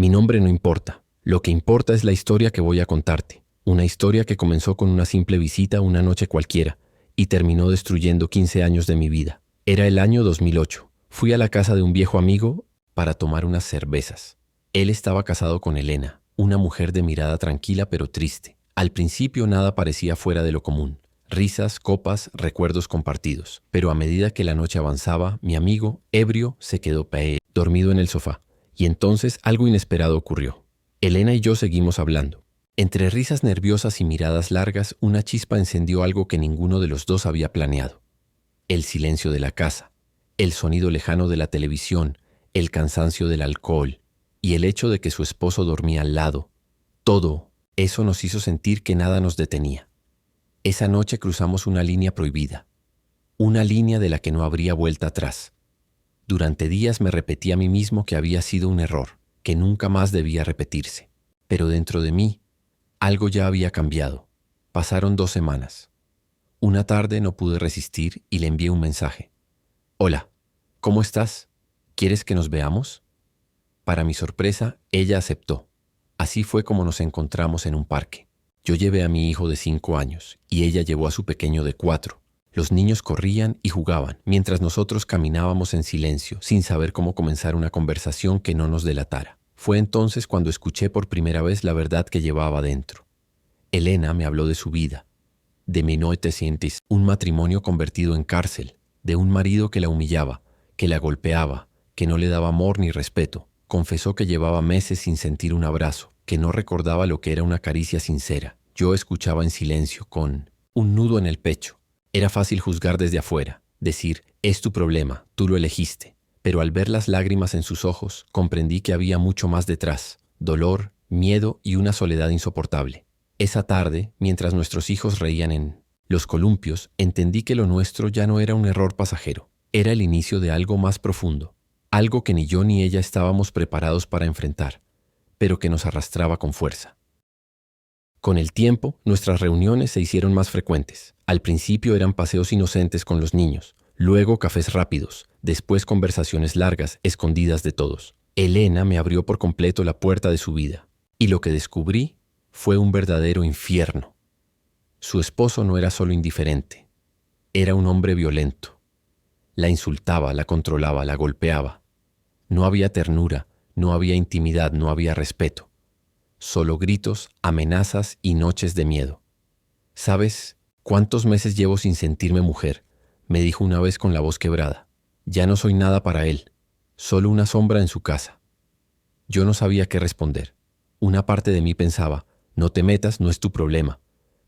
Mi nombre no importa. Lo que importa es la historia que voy a contarte. Una historia que comenzó con una simple visita una noche cualquiera y terminó destruyendo 15 años de mi vida. Era el año 2008. Fui a la casa de un viejo amigo para tomar unas cervezas. Él estaba casado con Elena, una mujer de mirada tranquila pero triste. Al principio nada parecía fuera de lo común. Risas, copas, recuerdos compartidos. Pero a medida que la noche avanzaba, mi amigo, ebrio, se quedó dormido en el sofá. Y entonces algo inesperado ocurrió. Elena y yo seguimos hablando. Entre risas nerviosas y miradas largas, una chispa encendió algo que ninguno de los dos había planeado. El silencio de la casa, el sonido lejano de la televisión, el cansancio del alcohol y el hecho de que su esposo dormía al lado. Todo eso nos hizo sentir que nada nos detenía. Esa noche cruzamos una línea prohibida, una línea de la que no habría vuelta atrás. Durante días me repetí a mí mismo que había sido un error, que nunca más debía repetirse. Pero dentro de mí, algo ya había cambiado. Pasaron 2 semanas. Una tarde no pude resistir y le envié un mensaje. Hola, ¿cómo estás? ¿Quieres que nos veamos? Para mi sorpresa, ella aceptó. Así fue como nos encontramos en un parque. Yo llevé a mi hijo de 5 años y ella llevó a su pequeño de 4. Los niños corrían y jugaban, mientras nosotros caminábamos en silencio, sin saber cómo comenzar una conversación que no nos delatara. Fue entonces cuando escuché por primera vez la verdad que llevaba dentro. Elena me habló de su vida, de mi noite sientes, un matrimonio convertido en cárcel, de un marido que la humillaba, que la golpeaba, que no le daba amor ni respeto. Confesó que llevaba meses sin sentir un abrazo, que no recordaba lo que era una caricia sincera. Yo escuchaba en silencio, con un nudo en el pecho. Era fácil juzgar desde afuera, decir, es tu problema, tú lo elegiste. Pero al ver las lágrimas en sus ojos, comprendí que había mucho más detrás, dolor, miedo y una soledad insoportable. Esa tarde, mientras nuestros hijos reían en los columpios, entendí que lo nuestro ya no era un error pasajero. Era el inicio de algo más profundo, algo que ni yo ni ella estábamos preparados para enfrentar, pero que nos arrastraba con fuerza. Con el tiempo, nuestras reuniones se hicieron más frecuentes. Al principio eran paseos inocentes con los niños, luego cafés rápidos, después conversaciones largas, escondidas de todos. Elena me abrió por completo la puerta de su vida, y lo que descubrí fue un verdadero infierno. Su esposo no era solo indiferente, era un hombre violento. La insultaba, la controlaba, la golpeaba. No había ternura, no había intimidad, no había respeto. Solo gritos, amenazas y noches de miedo. ¿Sabes cuántos meses llevo sin sentirme mujer?, me dijo una vez con la voz quebrada. Ya no soy nada para él, solo una sombra en su casa. Yo no sabía qué responder. Una parte de mí pensaba, no te metas, no es tu problema.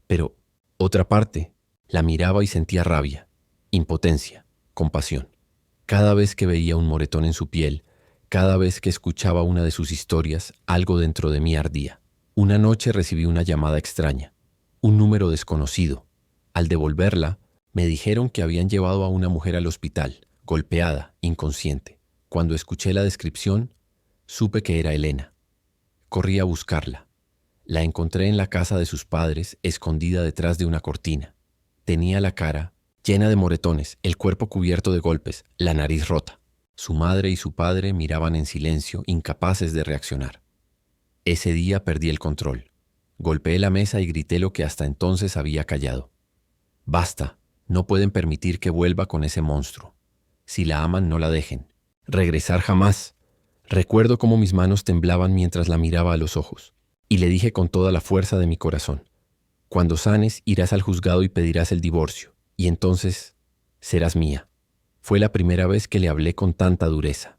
Pero otra parte la miraba y sentía rabia, impotencia, compasión. Cada vez que veía un moretón en su piel, cada vez que escuchaba una de sus historias, algo dentro de mí ardía. Una noche recibí una llamada extraña, un número desconocido. Al devolverla, me dijeron que habían llevado a una mujer al hospital, golpeada, inconsciente. Cuando escuché la descripción, supe que era Elena. Corrí a buscarla. La encontré en la casa de sus padres, escondida detrás de una cortina. Tenía la cara llena de moretones, el cuerpo cubierto de golpes, la nariz rota. Su madre y su padre miraban en silencio, incapaces de reaccionar. Ese día perdí el control. Golpeé la mesa y grité lo que hasta entonces había callado. Basta, no pueden permitir que vuelva con ese monstruo. Si la aman, no la dejen. Regresar jamás. Recuerdo cómo mis manos temblaban mientras la miraba a los ojos. Y le dije con toda la fuerza de mi corazón, cuando sanes irás al juzgado y pedirás el divorcio, y entonces serás mía. Fue la primera vez que le hablé con tanta dureza.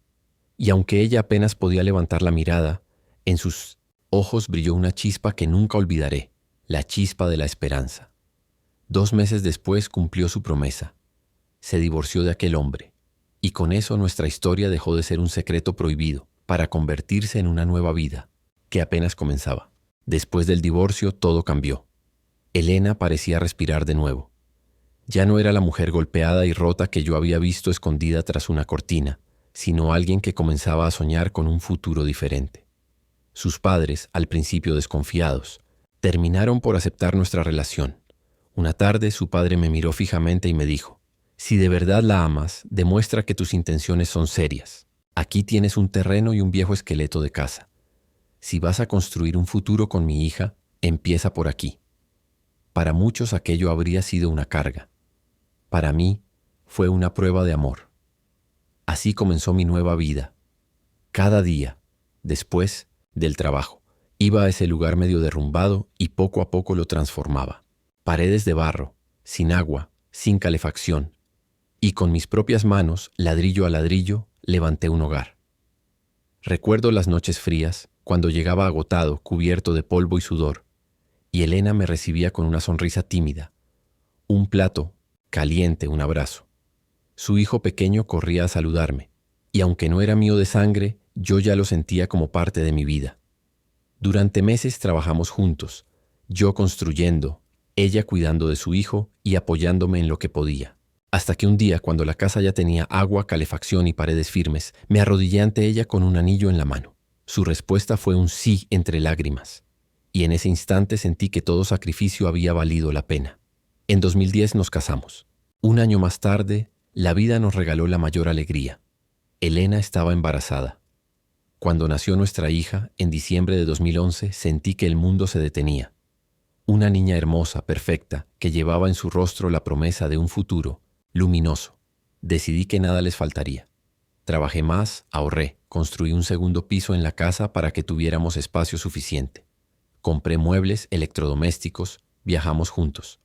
Y aunque ella apenas podía levantar la mirada, en sus ojos brilló una chispa que nunca olvidaré, la chispa de la esperanza. 2 meses después cumplió su promesa. Se divorció de aquel hombre, y con eso nuestra historia dejó de ser un secreto prohibido, para convertirse en una nueva vida, que apenas comenzaba. Después del divorcio, todo cambió. Elena parecía respirar de nuevo. Ya no era la mujer golpeada y rota que yo había visto escondida tras una cortina, sino alguien que comenzaba a soñar con un futuro diferente. Sus padres, al principio desconfiados, terminaron por aceptar nuestra relación. Una tarde su padre me miró fijamente y me dijo, si de verdad la amas, demuestra que tus intenciones son serias. Aquí tienes un terreno y un viejo esqueleto de casa. Si vas a construir un futuro con mi hija, empieza por aquí. Para muchos aquello habría sido una carga. Para mí, fue una prueba de amor. Así comenzó mi nueva vida. Cada día, después del trabajo, iba a ese lugar medio derrumbado y poco a poco lo transformaba. Paredes de barro, sin agua, sin calefacción. Y con mis propias manos, ladrillo a ladrillo, levanté un hogar. Recuerdo las noches frías, cuando llegaba agotado, cubierto de polvo y sudor, y Elena me recibía con una sonrisa tímida. Un plato, caliente, un abrazo. Su hijo pequeño corría a saludarme, y aunque no era mío de sangre, yo ya lo sentía como parte de mi vida. Durante meses trabajamos juntos, yo construyendo, ella cuidando de su hijo y apoyándome en lo que podía. Hasta que un día, cuando la casa ya tenía agua, calefacción y paredes firmes, me arrodillé ante ella con un anillo en la mano. Su respuesta fue un sí entre lágrimas, y en ese instante sentí que todo sacrificio había valido la pena. En 2010 nos casamos. Un año más tarde, la vida nos regaló la mayor alegría. Elena estaba embarazada. Cuando nació nuestra hija, en diciembre de 2011, sentí que el mundo se detenía. Una niña hermosa, perfecta, que llevaba en su rostro la promesa de un futuro luminoso. Decidí que nada les faltaría. Trabajé más, ahorré, construí un segundo piso en la casa para que tuviéramos espacio suficiente. Compré muebles, electrodomésticos, viajamos juntos.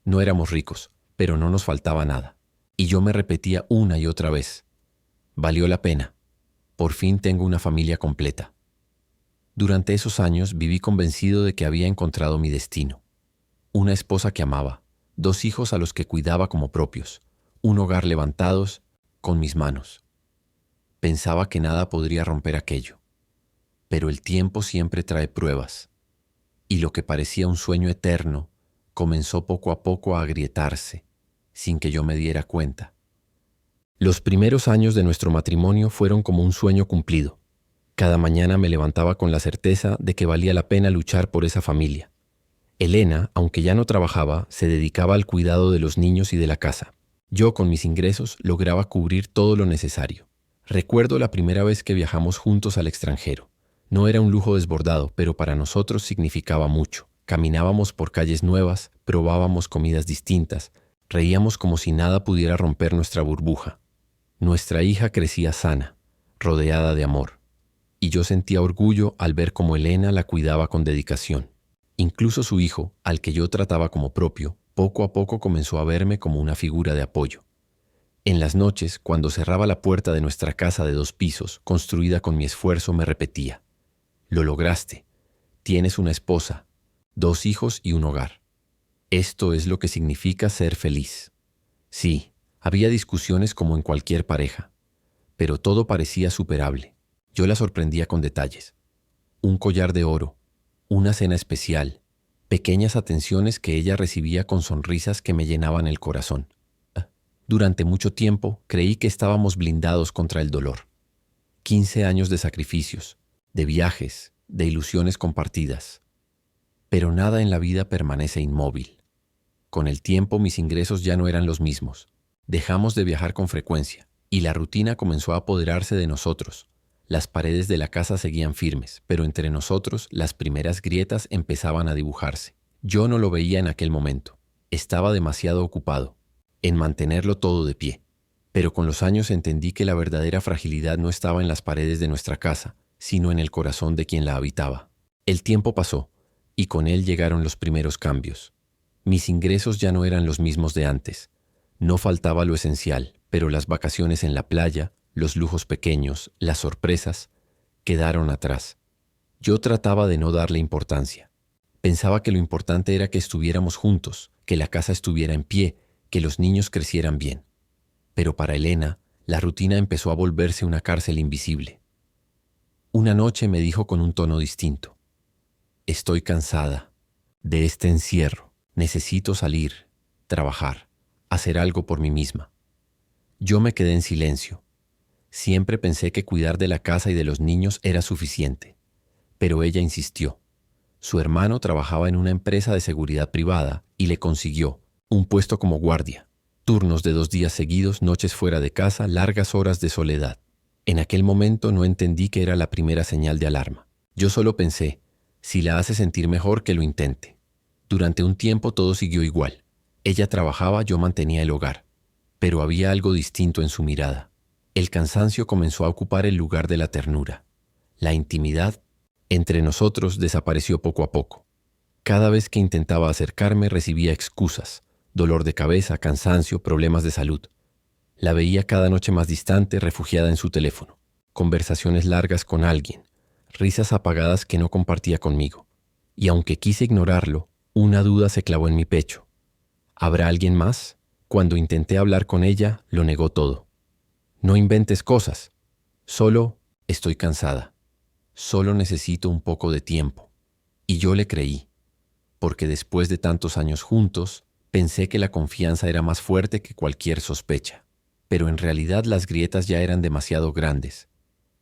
No éramos ricos, pero no nos faltaba nada. Y yo me repetía una y otra vez: valió la pena. Por fin tengo una familia completa. Durante esos años viví convencido de que había encontrado mi destino. Una esposa que amaba, 2 hijos a los que cuidaba como propios, un hogar levantados con mis manos. Pensaba que nada podría romper aquello. Pero el tiempo siempre trae pruebas, y lo que parecía un sueño eterno comenzó poco a poco a agrietarse, sin que yo me diera cuenta. Los primeros años de nuestro matrimonio fueron como un sueño cumplido. Cada mañana me levantaba con la certeza de que valía la pena luchar por esa familia. Elena, aunque ya no trabajaba, se dedicaba al cuidado de los niños y de la casa. Yo, con mis ingresos, lograba cubrir todo lo necesario. Recuerdo la primera vez que viajamos juntos al extranjero. No era un lujo desbordado, pero para nosotros significaba mucho. Caminábamos por calles nuevas, probábamos comidas distintas, reíamos como si nada pudiera romper nuestra burbuja. Nuestra hija crecía sana, rodeada de amor, y yo sentía orgullo al ver cómo Elena la cuidaba con dedicación. Incluso su hijo, al que yo trataba como propio, poco a poco comenzó a verme como una figura de apoyo. En las noches, cuando cerraba la puerta de nuestra casa de 2 pisos, construida con mi esfuerzo, me repetía: lo lograste, tienes una esposa, 2 hijos y un hogar. Esto es lo que significa ser feliz. Sí, había discusiones como en cualquier pareja, pero todo parecía superable. Yo la sorprendía con detalles: un collar de oro, una cena especial, pequeñas atenciones que ella recibía con sonrisas que me llenaban el corazón. Durante mucho tiempo creí que estábamos blindados contra el dolor. 15 años de sacrificios, de viajes, de ilusiones compartidas. Pero nada en la vida permanece inmóvil. Con el tiempo mis ingresos ya no eran los mismos. Dejamos de viajar con frecuencia y la rutina comenzó a apoderarse de nosotros. Las paredes de la casa seguían firmes, pero entre nosotros las primeras grietas empezaban a dibujarse. Yo no lo veía en aquel momento. Estaba demasiado ocupado en mantenerlo todo de pie. Pero con los años entendí que la verdadera fragilidad no estaba en las paredes de nuestra casa, sino en el corazón de quien la habitaba. El tiempo pasó, y con él llegaron los primeros cambios. Mis ingresos ya no eran los mismos de antes. No faltaba lo esencial, pero las vacaciones en la playa, los lujos pequeños, las sorpresas, quedaron atrás. Yo trataba de no darle importancia. Pensaba que lo importante era que estuviéramos juntos, que la casa estuviera en pie, que los niños crecieran bien. Pero para Elena, la rutina empezó a volverse una cárcel invisible. Una noche me dijo con un tono distinto: estoy cansada de este encierro. Necesito salir, trabajar, hacer algo por mí misma. Yo me quedé en silencio. Siempre pensé que cuidar de la casa y de los niños era suficiente. Pero ella insistió. Su hermano trabajaba en una empresa de seguridad privada y le consiguió un puesto como guardia. Turnos de 2 días seguidos, noches fuera de casa, largas horas de soledad. En aquel momento no entendí que era la primera señal de alarma. Yo solo pensé, si la hace sentir mejor, que lo intente. Durante un tiempo todo siguió igual. Ella trabajaba, yo mantenía el hogar. Pero había algo distinto en su mirada. El cansancio comenzó a ocupar el lugar de la ternura. La intimidad entre nosotros desapareció poco a poco. Cada vez que intentaba acercarme recibía excusas, dolor de cabeza, cansancio, problemas de salud. La veía cada noche más distante, refugiada en su teléfono. Conversaciones largas con alguien, risas apagadas que no compartía conmigo. Y aunque quise ignorarlo, una duda se clavó en mi pecho. ¿Habrá alguien más? Cuando intenté hablar con ella, lo negó todo. No inventes cosas. Solo estoy cansada. Solo necesito un poco de tiempo. Y yo le creí, porque después de tantos años juntos, pensé que la confianza era más fuerte que cualquier sospecha. Pero en realidad las grietas ya eran demasiado grandes.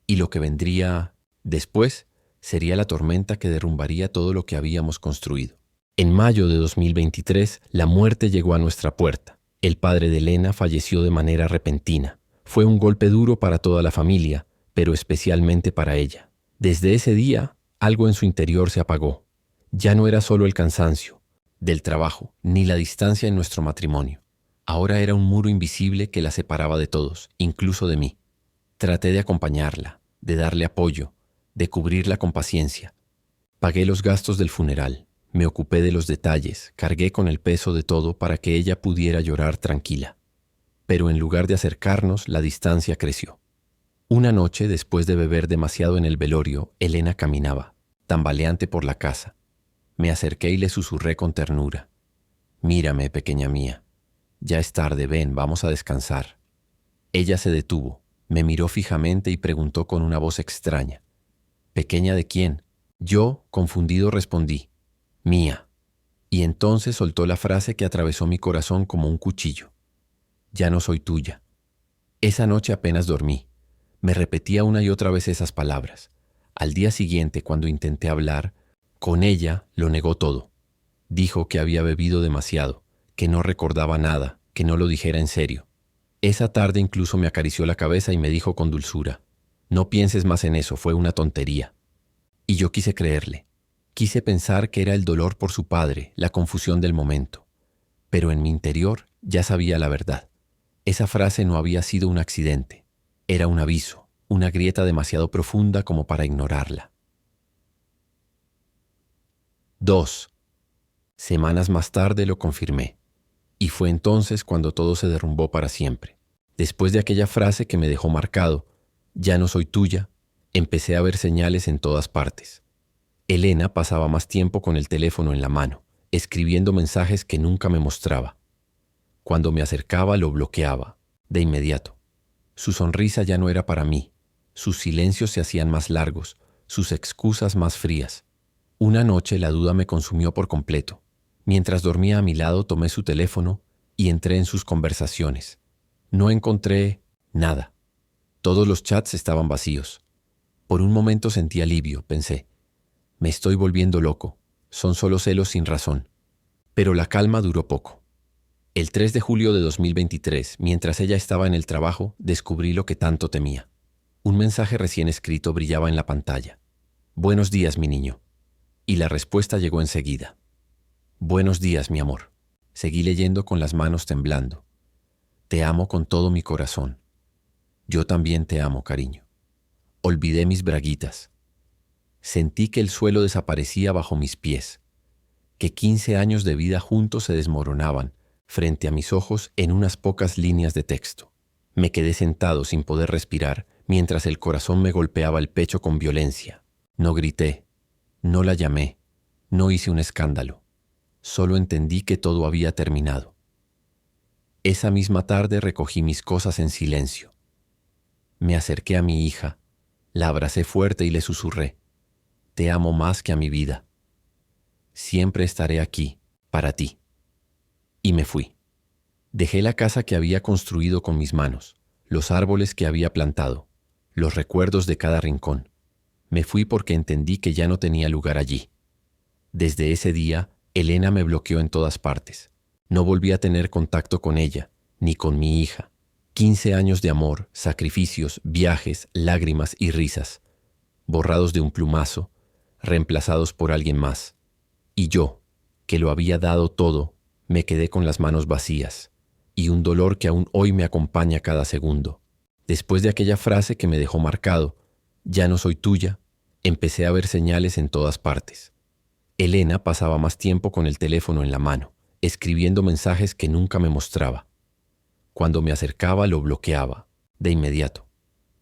Y lo que vendría después sería la tormenta que derrumbaría todo lo que habíamos construido. En mayo de 2023, la muerte llegó a nuestra puerta. El padre de Elena falleció de manera repentina. Fue un golpe duro para toda la familia, pero especialmente para ella. Desde ese día, algo en su interior se apagó. Ya no era solo el cansancio del trabajo, ni la distancia en nuestro matrimonio. Ahora era un muro invisible que la separaba de todos, incluso de mí. Traté de acompañarla, de darle apoyo, de cubrirla con paciencia. Pagué los gastos del funeral, me ocupé de los detalles, cargué con el peso de todo para que ella pudiera llorar tranquila. Pero en lugar de acercarnos, la distancia creció. Una noche, después de beber demasiado en el velorio, Elena caminaba, tambaleante por la casa. Me acerqué y le susurré con ternura. «Mírame, pequeña mía. Ya es tarde, ven, vamos a descansar». Ella se detuvo, me miró fijamente y preguntó con una voz extraña. «¿Pequeña de quién?». Yo, confundido, respondí: «Mía». Y entonces soltó la frase que atravesó mi corazón como un cuchillo. «Ya no soy tuya». Esa noche apenas dormí. Me repetía una y otra vez esas palabras. Al día siguiente, cuando intenté hablar con ella, lo negó todo. Dijo que había bebido demasiado, que no recordaba nada, que no lo dijera en serio. Esa tarde incluso me acarició la cabeza y me dijo con dulzura: «No pienses más en eso, fue una tontería». Y yo quise creerle. Quise pensar que era el dolor por su padre, la confusión del momento. Pero en mi interior ya sabía la verdad. Esa frase no había sido un accidente. Era un aviso, una grieta demasiado profunda como para ignorarla. 2. Semanas más tarde lo confirmé. Y fue entonces cuando todo se derrumbó para siempre. Después de aquella frase que me dejó marcado, «Ya no soy tuya», empecé a ver señales en todas partes. Elena pasaba más tiempo con el teléfono en la mano, escribiendo mensajes que nunca me mostraba. Cuando me acercaba lo bloqueaba, de inmediato. Su sonrisa ya no era para mí, sus silencios se hacían más largos, sus excusas más frías. Una noche la duda me consumió por completo. Mientras dormía a mi lado tomé su teléfono y entré en sus conversaciones. No encontré nada. Todos los chats estaban vacíos. Por un momento sentí alivio, pensé. Me estoy volviendo loco, son solo celos sin razón. Pero la calma duró poco. El 3 de julio de 2023, mientras ella estaba en el trabajo, descubrí lo que tanto temía. Un mensaje recién escrito brillaba en la pantalla. «Buenos días, mi niño». Y la respuesta llegó enseguida. «Buenos días, mi amor». Seguí leyendo con las manos temblando. «Te amo con todo mi corazón». «Yo también te amo, cariño». Olvidé mis braguitas. Sentí que el suelo desaparecía bajo mis pies, que 15 años de vida juntos se desmoronaban frente a mis ojos en unas pocas líneas de texto. Me quedé sentado sin poder respirar mientras el corazón me golpeaba el pecho con violencia. No grité, no la llamé, no hice un escándalo. Solo entendí que todo había terminado. Esa misma tarde recogí mis cosas en silencio. Me acerqué a mi hija, la abracé fuerte y le susurré: «Te amo más que a mi vida. Siempre estaré aquí, para ti». Y me fui. Dejé la casa que había construido con mis manos, los árboles que había plantado, los recuerdos de cada rincón. Me fui porque entendí que ya no tenía lugar allí. Desde ese día, Elena me bloqueó en todas partes. No volví a tener contacto con ella, ni con mi hija. 15 años de amor, sacrificios, viajes, lágrimas y risas, borrados de un plumazo, reemplazados por alguien más. Y yo, que lo había dado todo, me quedé con las manos vacías, y un dolor que aún hoy me acompaña cada segundo. Después de aquella frase que me dejó marcado, ya no soy tuya, empecé a ver señales en todas partes. Elena pasaba más tiempo con el teléfono en la mano, escribiendo mensajes que nunca me mostraba. Cuando me acercaba lo bloqueaba, de inmediato.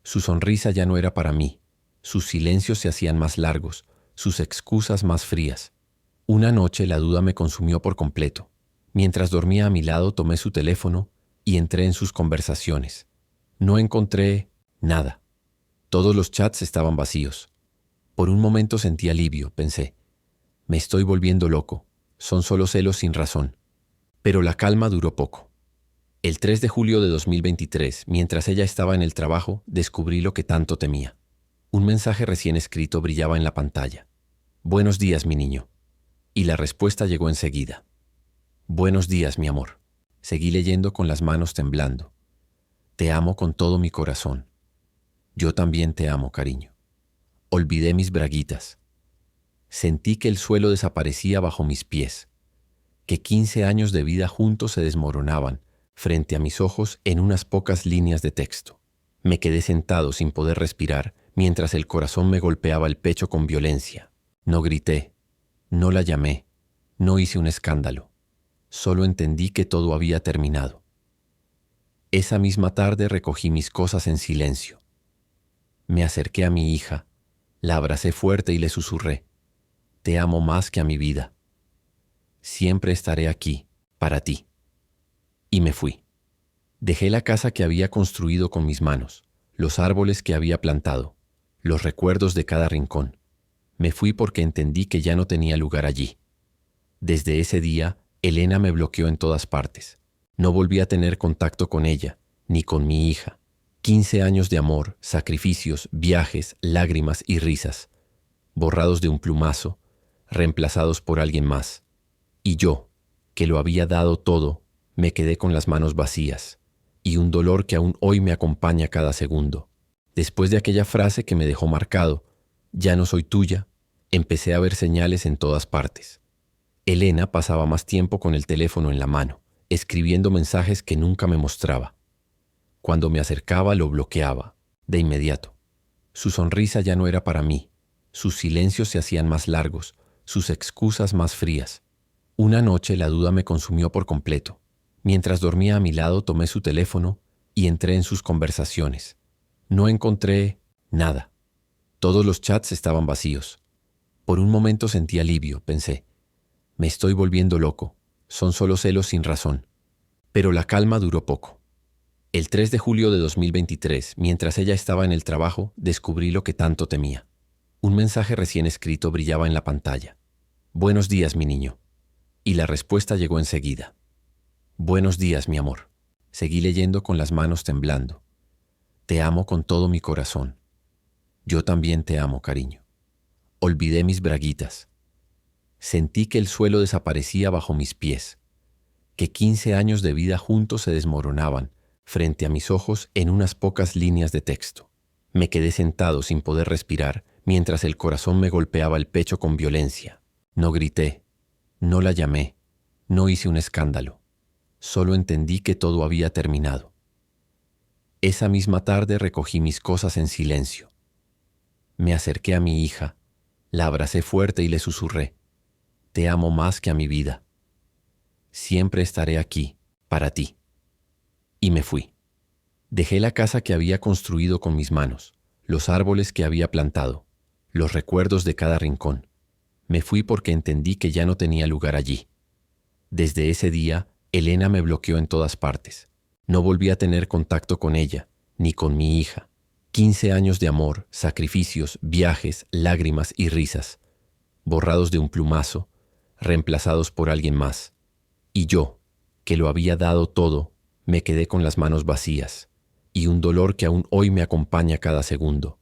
Su sonrisa ya no era para mí, sus silencios se hacían más largos, sus excusas más frías. Una noche la duda me consumió por completo. Mientras dormía a mi lado tomé su teléfono y entré en sus conversaciones. No encontré nada. Todos los chats estaban vacíos. Por un momento sentí alivio, pensé. Me estoy volviendo loco, son solo celos sin razón. Pero la calma duró poco. El 3 de julio de 2023, mientras ella estaba en el trabajo, descubrí lo que tanto temía. Un mensaje recién escrito brillaba en la pantalla. Buenos días, mi niño. Y la respuesta llegó enseguida. Buenos días, mi amor. Seguí leyendo con las manos temblando. Te amo con todo mi corazón. Yo también te amo, cariño. Olvidé mis braguitas. Sentí que el suelo desaparecía bajo mis pies, que 15 años de vida juntos se desmoronaban frente a mis ojos en unas pocas líneas de texto. Me quedé sentado sin poder respirar mientras el corazón me golpeaba el pecho con violencia. No grité, no la llamé, no hice un escándalo. Solo entendí que todo había terminado. Esa misma tarde recogí mis cosas en silencio. Me acerqué a mi hija, la abracé fuerte y le susurré, te amo más que a mi vida. Siempre estaré aquí, para ti. Y me fui. Dejé la casa que había construido con mis manos, los árboles que había plantado, los recuerdos de cada rincón. Me fui porque entendí que ya no tenía lugar allí. Desde ese día, Elena me bloqueó en todas partes. No volví a tener contacto con ella, ni con mi hija. 15 años de amor, sacrificios, viajes, lágrimas y risas, borrados de un plumazo, reemplazados por alguien más. Y yo, que lo había dado todo, me quedé con las manos vacías, y un dolor que aún hoy me acompaña cada segundo. Después de aquella frase que me dejó marcado, ya no soy tuya, empecé a ver señales en todas partes. Elena pasaba más tiempo con el teléfono en la mano, escribiendo mensajes que nunca me mostraba. Cuando me acercaba lo bloqueaba, de inmediato. Su sonrisa ya no era para mí, sus silencios se hacían más largos, sus excusas más frías. Una noche la duda me consumió por completo. Mientras dormía a mi lado tomé su teléfono y entré en sus conversaciones. No encontré nada. Todos los chats estaban vacíos. Por un momento sentí alivio, pensé. Me estoy volviendo loco, son solo celos sin razón. Pero la calma duró poco. El 3 de julio de 2023, mientras ella estaba en el trabajo, descubrí lo que tanto temía. Un mensaje recién escrito brillaba en la pantalla. Buenos días, mi niño. Y la respuesta llegó enseguida. Buenos días, mi amor. Seguí leyendo con las manos temblando. Te amo con todo mi corazón. Yo también te amo, cariño. Olvidé mis braguitas. Sentí que el suelo desaparecía bajo mis pies, que 15 años de vida juntos se desmoronaban frente a mis ojos en unas pocas líneas de texto. Me quedé sentado sin poder respirar mientras el corazón me golpeaba el pecho con violencia. No grité, no la llamé, no hice un escándalo. Solo entendí que todo había terminado. Esa misma tarde recogí mis cosas en silencio. Me acerqué a mi hija, la abracé fuerte y le susurré, te amo más que a mi vida. Siempre estaré aquí, para ti. Y me fui. Dejé la casa que había construido con mis manos, los árboles que había plantado, los recuerdos de cada rincón. Me fui porque entendí que ya no tenía lugar allí. Desde ese día, Elena me bloqueó en todas partes. No volví a tener contacto con ella, ni con mi hija. 15 años de amor, sacrificios, viajes, lágrimas y risas, borrados de un plumazo, reemplazados por alguien más. Y yo, que lo había dado todo, me quedé con las manos vacías, y un dolor que aún hoy me acompaña cada segundo.